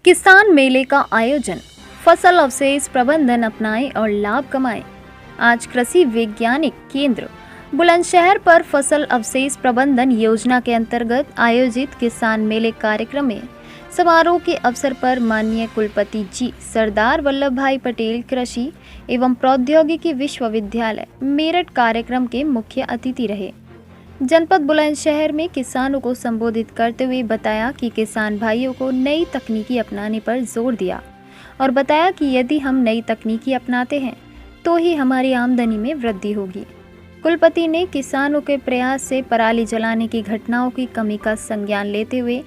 किसान मेले का आयोजन, फसल अवशेष प्रबंधन अपनाएं और लाभ कमाएं। आज कृषि वैज्ञानिक केंद्र बुलंदशहर पर फसल अवशेष प्रबंधन योजना के अंतर्गत आयोजित किसान मेले कार्यक्रम में समारोह के अवसर पर माननीय कुलपति जी सरदार वल्लभ भाई पटेल कृषि एवं प्रौद्योगिकी विश्वविद्यालय मेरठ कार्यक्रम के मुख्य अतिथि रहे। जनपद बुलंदशहर में किसानों को संबोधित करते हुए बताया कि किसान भाइयों को नई तकनीकी अपनाने पर जोर दिया और बताया कि यदि हम नई तकनीकी अपनाते हैं तो ही हमारी आमदनी में वृद्धि होगी। कुलपति ने किसानों के प्रयास से पराली जलाने की घटनाओं की कमी का संज्ञान लेते हुए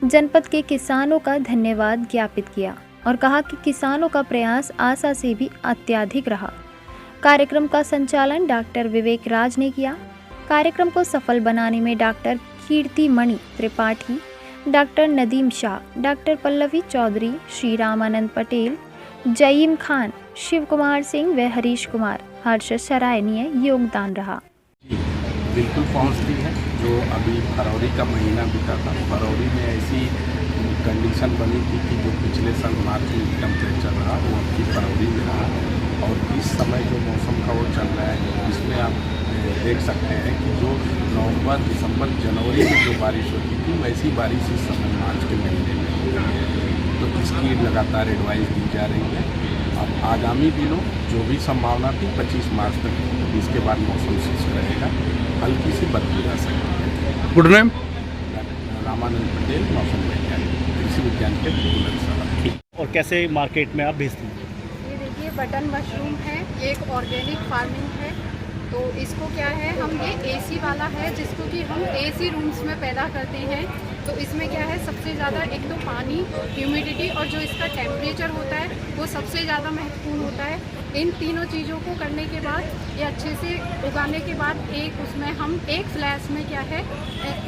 जनपद के किसानों का धन्यवाद ज्ञापित किया और कहा कि किसानों का प्रयास आशा से भी अत्यधिक रहा। कार्यक्रम का संचालन डॉक्टर विवेक राज ने किया। कार्यक्रम को सफल बनाने में डॉक्टर कीर्ति मणि त्रिपाठी, डॉक्टर नदीम शाह, डॉक्टर पल्लवी चौधरी, श्री रामानंद पटेल, जईम खान, शिव कुमार सिंह व हरीश कुमार हर्ष सराहनीय योगदान रहा। बिल्कुल पहुंचती है। जो अभी फरवरी का महीना बीता था, फरवरी में ऐसी कंडीशन बनी थी कि जो पिछले साल मार्च में टेम्परेचर रहा वो अब की फरवरी में रहा, और इस समय जो मौसम का वो चल रहा है इसमें आप देख सकते हैं कि जो नवंबर, दिसंबर, जनवरी में जो बारिश होती थी वैसी बारिश इस समय मार्च के महीने में हो रही है। तो इसकी लगातार एडवाइस दी जा रही है। अब आगामी दिनों जो भी संभावना थी 25 मार्च तक, इसके बाद मौसम शुष्क रहेगा, हल्की सी बदली जा सकती है। गुड नेम रामानंद पटेल, मौसम वैज्ञानिक, कृषि विज्ञान के बुलंदशहर। और कैसे मार्केट में आप भेजते हैं? ये देखिए बटन मशरूम है, एक ऑर्गेनिक फार्मिंग है। तो इसको क्या है, हम ये एसी वाला है जिसको कि हम एसी रूम्स में पैदा करते हैं। तो इसमें क्या है, सबसे ज़्यादा एक तो पानी, ह्यूमिडिटी और जो इसका टेम्परेचर होता है वो सबसे ज़्यादा महत्वपूर्ण होता है। इन तीनों चीज़ों को करने के बाद, ये अच्छे से उगाने के बाद, एक उसमें हम एक फ्लैश में क्या है,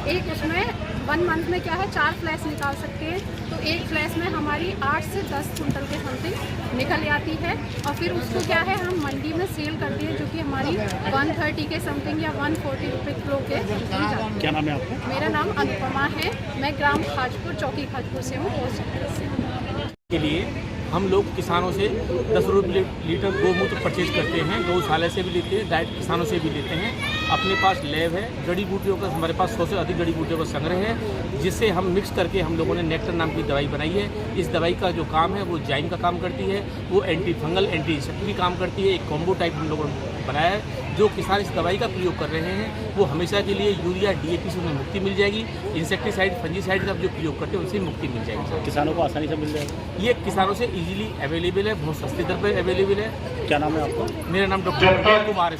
एक उसमें 1 मंथ में क्या है 4 फ्लैश निकाल सकते हैं। तो एक फ्लैश में हमारी 8 से 10 कुंटल के समथिंग निकल आती है, और फिर उसको क्या है हम मंडी में सेल करते हैं, जो कि हमारी 130 के समथिंग या 140 रुपये किलो के समथिंग जाती है। क्या नाम है आपका? मेरा नाम अनुपमा है, मैं ग्राम खाजपुर, चौकी खाजपुर से हूँ, पोस्ट एड्रेस से। के लिए हम लोग किसानों से 10 रुपये लीटर गोमूत्र परचेज करते हैं, गौशाला से भी लेते हैं, डायरेक्ट किसानों से भी लेते हैं। अपने पास लैब है, जड़ी बूटियों का हमारे पास 100 से अधिक जड़ी बूटियों का संग्रह है, जिससे हम मिक्स करके हम लोगों ने नेक्टर नाम की दवाई बनाई है। इस दवाई का जो काम है वो जाइम का काम करती है, वो एंटी फंगल, एंटी इंसेक्ट भी काम करती है। एक कॉम्बो टाइप हम लोगों ने बनाया है। जो किसान इस दवाई का प्रयोग कर रहे हैं वो हमेशा के लिए यूरिया, डीएपी से उन्हें मुक्ति मिल जाएगी। इंसेक्टिसाइड, फंजीसाइड का जो प्रयोग करते हैं उनसे मुक्ति मिल जाएगी। किसानों को आसानी से मिल जाएगा। ये किसानों से इजीली अवेलेबल है, बहुत सस्ती दर पर अवेलेबल है। क्या नाम है आपका? मेरा नाम डॉक्टर कुमार है।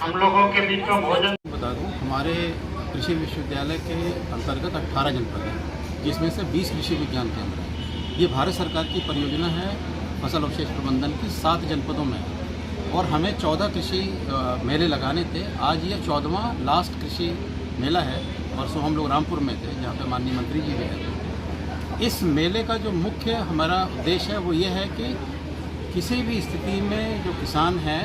बता दूं, हमारे कृषि विश्वविद्यालय के अंतर्गत 18 जनपद हैं, जिसमें से 20 कृषि विज्ञान केंद्र हैं। ये भारत सरकार की परियोजना है फसल अवशेष प्रबंधन की 7 जनपदों में, और हमें 14 कृषि मेले लगाने थे। आज ये 14वां लास्ट कृषि मेला है, और सो हम लोग रामपुर में थे जहाँ पे माननीय मंत्री जी भी हैं। इस मेले का जो मुख्य हमारा उद्देश्य है वो ये है कि किसी भी स्थिति में जो किसान है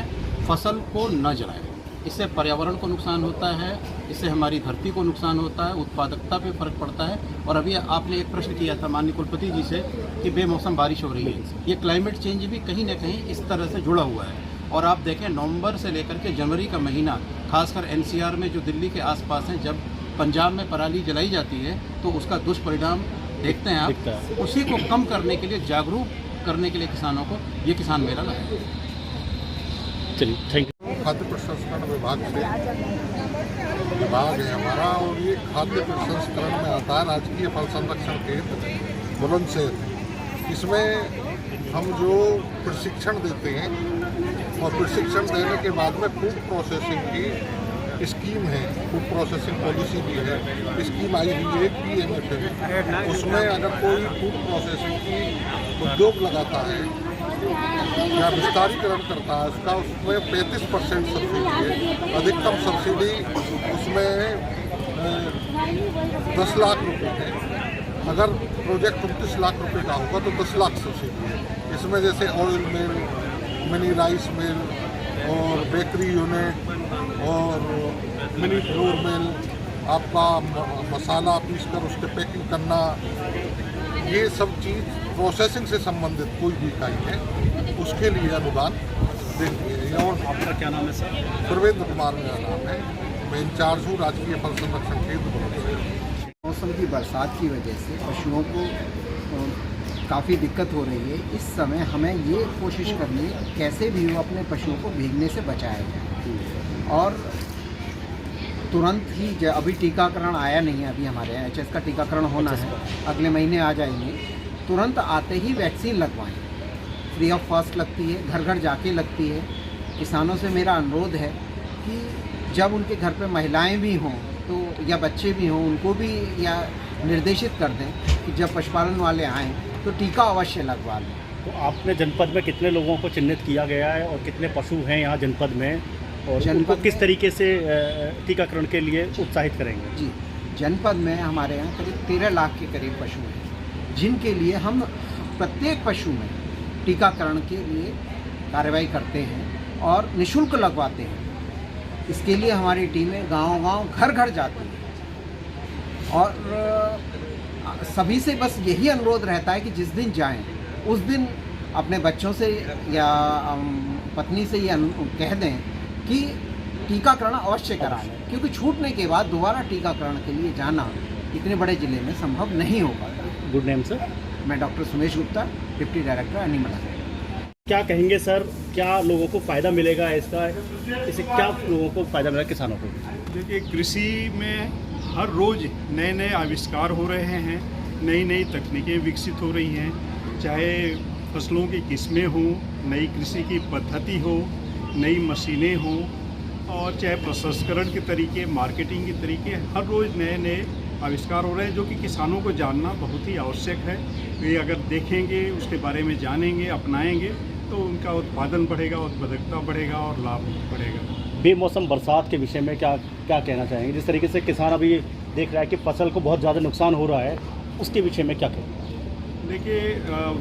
फसल को न जलाए। इससे पर्यावरण को नुकसान होता है, इससे हमारी धरती को नुकसान होता है, उत्पादकता पे फर्क पड़ता है। और अभी आपने एक प्रश्न किया था माननीय कुलपति जी से कि बेमौसम बारिश हो रही है। ये क्लाइमेट चेंज भी कहीं ना कहीं इस तरह से जुड़ा हुआ है। और आप देखें नवंबर से लेकर के जनवरी का महीना, खासकर एनसीआर में जो दिल्ली के आसपास हैं, जब पंजाब में पराली जलाई जाती है तो उसका दुष्परिणाम देखते हैं आप। उसी को कम करने के लिए, जागरूक करने के लिए किसानों को ये किसान मेला लगाया। चलिए, थैंक यू। खाद्य प्रसंस्करण विभाग से विभाग है हमारा, और ये खाद्य प्रसंस्करण में आता है राजकीय फल संरक्षण केंद्र बुलंदशहर। इसमें हम जो प्रशिक्षण देते हैं, और प्रशिक्षण देने के बाद में फूड प्रोसेसिंग की स्कीम है, फूड प्रोसेसिंग पॉलिसी भी है, स्कीम आई हुई है PMFM। उसमें अगर कोई फूड प्रोसेसिंग की उद्योग लगाता है या विस्तारीकरण करता है उसका, उसमें 35% सब्सिडी है। अधिकतम सब्सिडी उसमें 10 लाख रुपये है। अगर प्रोजेक्ट 29 लाख रुपए का होगा तो 10 लाख सब्सिडी है। इसमें जैसे ऑयल मिल, मिनी राइस मिल और बेकरी यूनिट और मिनी फ्लोर मिल, आपका मसाला पीस कर उसके पैकिंग करना, ये सब चीज़ प्रोसेसिंग से संबंधित कोई भी इकाई है उसके लिए अनुदान देंगे। और आपका क्या नाम है सर? सुरेंद्र कुमार मेरा नाम है, मैं इंचार्ज हूँ राजकीय फल संरक्षण केंद्र बुलंदशहर। मौसम की बरसात की वजह से पशुओं को काफ़ी दिक्कत हो रही है। इस समय हमें ये कोशिश करनी है कैसे भी हो अपने पशुओं को भीगने से बचाया जाए। और तुरंत ही अभी टीकाकरण आया नहीं है, अभी हमारे यहाँ HS का टीकाकरण होना है, अगले महीने आ जाएंगे। तुरंत आते ही वैक्सीन लगवाएं, फ्री ऑफ कॉस्ट लगती है, घर घर जाके लगती है। किसानों से मेरा अनुरोध है कि जब उनके घर पे महिलाएं भी हों तो या बच्चे भी हों, उनको भी या निर्देशित कर दें कि जब पशुपालन वाले आएँ तो टीका अवश्य लगवा लें। तो आपने जनपद में कितने लोगों को चिन्हित किया गया है और कितने पशु हैं यहाँ जनपद में, और उनको किस तरीके से टीकाकरण के लिए उत्साहित करेंगे? जी, जनपद में हमारे यहाँ करीब 13 लाख के करीब पशु हैं, जिनके लिए हम प्रत्येक पशु में टीकाकरण के लिए कार्रवाई करते हैं और निःशुल्क लगवाते हैं। इसके लिए हमारी टीमें गांव-गांव, घर-घर जाती हैं। और सभी से बस यही अनुरोध रहता है कि जिस दिन जाएं उस दिन अपने बच्चों से या पत्नी से ये कह दें कि टीकाकरण अवश्य करा लें, क्योंकि छूटने के बाद दोबारा टीकाकरण के लिए जाना इतने बड़े ज़िले में संभव नहीं हो पाता। Good name sir? मैं doctor Sumesh Gupta, deputy director animal. क्या कहेंगे सर, क्या लोगों को फ़ायदा मिलेगा इसका? इससे क्या लोगों को फ़ायदा मिलेगा, किसानों को? देखिए, कृषि में हर रोज़ नए नए आविष्कार हो रहे हैं, नई नई तकनीकें विकसित हो रही हैं, चाहे फसलों की किस्में हों, नई कृषि की पद्धति हो, नई मशीनें हों, और चाहे प्रसंस्करण के तरीके, मार्केटिंग के तरीके, हर रोज़ नए नए आविष्कार हो रहे हैं जो कि किसानों को जानना बहुत ही आवश्यक है। वे अगर देखेंगे, उसके बारे में जानेंगे, अपनाएंगे तो उनका उत्पादन बढ़ेगा, उत्पादकता बढ़ेगा और लाभ बढ़ेगा। बेमौसम बरसात के विषय में क्या कहना चाहेंगे? जिस तरीके से किसान अभी देख रहा है कि फसल को बहुत ज़्यादा नुकसान हो रहा है, उसके विषय में क्या कहेंगे? देखिए,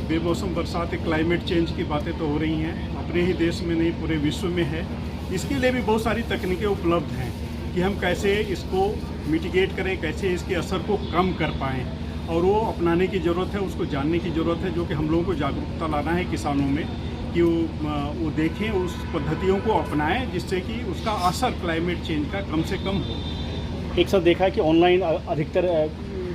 बेमौसम बरसात, क्लाइमेट चेंज की बातें तो हो रही हैं, अपने ही देश में नहीं पूरे विश्व में है। इसके लिए भी बहुत सारी तकनीकें उपलब्ध हैं कि हम कैसे इसको मिटिगेट करें, कैसे इसके असर को कम कर पाएँ, और वो अपनाने की ज़रूरत है, उसको जानने की ज़रूरत है, जो कि हम लोगों को जागरूकता लाना है किसानों में कि वो देखें, उस पद्धतियों को अपनाएं जिससे कि उसका असर क्लाइमेट चेंज का कम से कम हो। एक साथ देखा है कि ऑनलाइन अधिकतर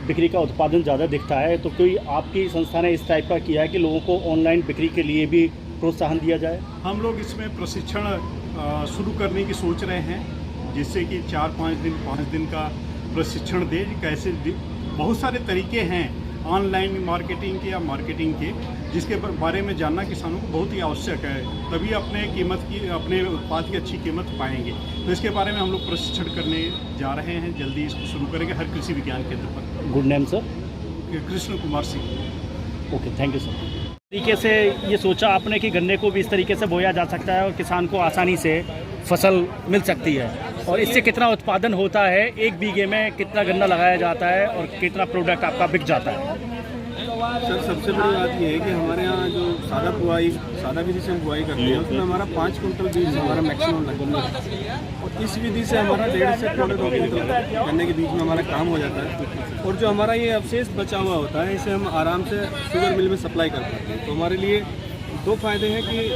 बिक्री का उत्पादन ज़्यादा दिखता है, तो कोई आपकी संस्था ने इस टाइप का किया है कि लोगों को ऑनलाइन बिक्री के लिए भी प्रोत्साहन दिया जाए? हम लोग इसमें प्रशिक्षण शुरू करने की सोच रहे हैं, जिससे कि 5 दिन का प्रशिक्षण दे। कैसे बहुत सारे तरीके हैं ऑनलाइन मार्केटिंग के या मार्केटिंग के, जिसके बारे में जानना किसानों को बहुत ही आवश्यक है, तभी अपने उत्पाद की अच्छी कीमत पाएंगे। तो इसके बारे में हम लोग प्रशिक्षण करने जा रहे हैं, जल्दी इसको शुरू करेंगे हर कृषि विज्ञान केंद्र पर। Good name sir? Krishna Kumar Singh. Okay, thank you sir. तरीके से ये सोचा आपने कि गन्ने को भी इस तरीके से बोया जा सकता है और किसान को आसानी से फसल मिल सकती है, और इससे कितना उत्पादन होता है, एक बीघे में कितना गन्ना लगाया जाता है और कितना प्रोडक्ट आपका बिक जाता है? सर, सबसे बड़ी बात यह है कि हमारे यहाँ जो सादा विधि से हम बुआई करते हैं उसमें हमारा 5 कुंटल बीज हमारा मैक्सिमम लगता है, और इस विधि से हमारा 1.5 से 2 क्विंटल गन्ने के बीज में हमारा काम हो जाता है। और जो हमारा ये अवशेष बचा हुआ होता है, इसे हम आराम से शुगर मिल में सप्लाई कर पाते हैं। तो हमारे लिए 2 फायदे हैं कि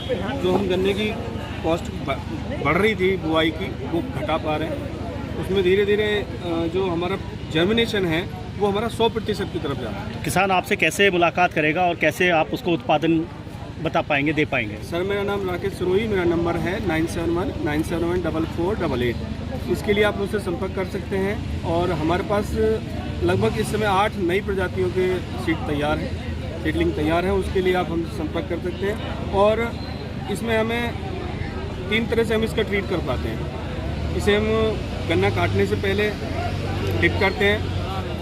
जो हम गन्ने की कॉस्ट बढ़ रही थी बुआई की, वो घटा पा रहे हैं। उसमें धीरे धीरे जो हमारा जर्मिनेशन है वो हमारा 100% की तरफ जा रहा है। किसान आपसे कैसे मुलाकात करेगा और कैसे आप उसको उत्पादन बता पाएंगे, दे पाएंगे? सर, मेरा नाम राकेश सरोही, मेरा नंबर है 9719714488। इसके लिए आप मुझसे संपर्क कर सकते हैं, और हमारे पास लगभग इस समय 8 नई प्रजातियों के सीड तैयार हैं, सीडलिंग तैयार है। उसके लिए आप हमसे संपर्क कर सकते हैं, और इसमें हमें 3 तरह से हम इसका ट्रीट कर पाते हैं। इसे हम गन्ना काटने से पहले डिप करते हैं,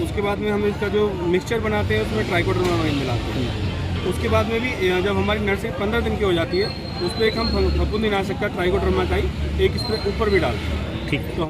उसके बाद में हम इसका जो मिक्सचर बनाते हैं उसमें ट्राइकोडर्मा मिलाते हैं। उसके बाद में भी जब हमारी नर्सरी 15 दिन की हो जाती है, उस पर एक हम फफूंदीनाशक का ट्राइकोडर्मा का ही एक स्प्रे ऊपर भी डालते हैं। ठीक। तो